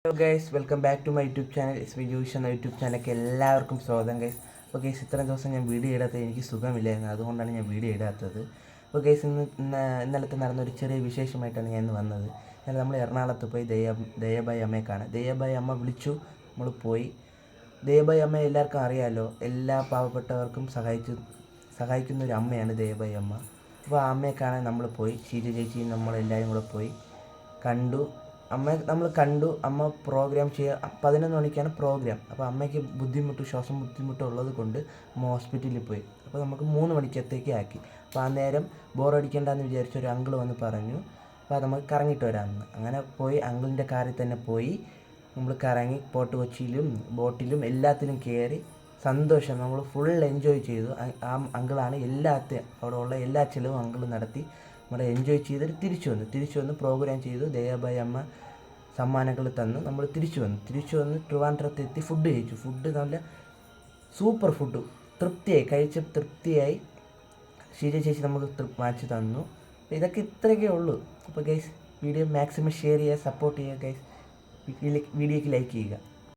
Hello guys, welcome back to my YouTube channel. It's me ജൂഷ് എന്ന YouTube ചാനലിലേക്ക് എല്ലാവർക്കും സ്വാഗതം ഗൈസ്. അപ്പോൾ ഗൈസ്, ഇത്രയും ദിവസം ഞാൻ വീഡിയോ ഇടാത്തത് എനിക്ക് സുഖമില്ലായിരുന്നു, അതുകൊണ്ടാണ് ഞാൻ വീഡിയോ ഇടാത്തത്. അപ്പോൾ ഗൈസ്, ഇന്നലത്തെ നടന്നൊരു ചെറിയ വിശേഷമായിട്ടാണ് ഞാൻ ഇന്ന് വന്നത്. എന്നാൽ നമ്മൾ എറണാകുളത്ത് പോയി ദയാബായി അമ്മയെ കാണാം. ദയാബായി അമ്മ വിളിച്ചു, നമ്മൾ പോയി. ദയാബായി അമ്മയെ എല്ലാവർക്കും അറിയാമല്ലോ, എല്ലാ പാവപ്പെട്ടവർക്കും സഹായിക്കുന്ന ഒരു അമ്മയാണ് ദയാബായി അമ്മ. അപ്പോൾ ആ അമ്മയെ കാണാൻ നമ്മൾ പോയി. ഷീജ ചേച്ചിയും നമ്മളെല്ലാവരും കൂടെ പോയി കണ്ടു. നമ്മൾ കണ്ടു. അമ്മ പ്രോഗ്രാം 11 മണിക്കാണ് പ്രോഗ്രാം. അപ്പോൾ അമ്മയ്ക്ക് ശ്വാസം ബുദ്ധിമുട്ട് ഉള്ളത് കൊണ്ട് അമ്മ ഹോസ്പിറ്റലിൽ പോയി. അപ്പോൾ നമുക്ക് 3 മണിക്കത്തേക്ക് ആക്കി. അപ്പോൾ ആ നേരം ബോറടിക്കേണ്ടെന്ന് വിചാരിച്ച ഒരു അങ്കിൾ വന്ന് പറഞ്ഞു, അപ്പോൾ നമുക്ക് കറങ്ങിയിട്ട് വരാമെന്ന്. അങ്ങനെ പോയി, അങ്കിളിൻ്റെ കാറിൽ തന്നെ പോയി നമ്മൾ കറങ്ങി. ഫോർട്ട് കൊച്ചിയിലും ബോട്ടിലും എല്ലാത്തിലും കയറി സന്തോഷം. നമ്മൾ ഫുൾ എൻജോയ് ചെയ്തു. ആ അങ്കിളാണ് അവിടെ ഉള്ള എല്ലാ ചിലവും അങ്കിൾ നടത്തി. നമ്മൾ എൻജോയ് ചെയ്തിട്ട് തിരിച്ചു വന്ന് പ്രോഗ്രാം ചെയ്തു. ദയാബായി അമ്മ സമ്മാനങ്ങൾ തന്നു. നമ്മൾ തിരിച്ചു വന്ന് ട്രിവാൻഡ്രത്തെത്തി ഫുഡ് കഴിച്ചു. ഫുഡ് നല്ല സൂപ്പർ ഫുഡ്, തൃപ്തിയായി. ഷീജ ചേച്ചി നമുക്ക് വാങ്ങിച്ച് തന്നു. ഇതൊക്കെ ഇത്രയൊക്കെ ഉള്ളൂ. അപ്പോൾ ഗൈസ്, വീഡിയോ മാക്സിമം ഷെയർ ചെയ്യുക, സപ്പോർട്ട് ചെയ്യുക ഗൈസ്. വീഡിയോയ്ക്ക് ലൈക്ക് ചെയ്യുക.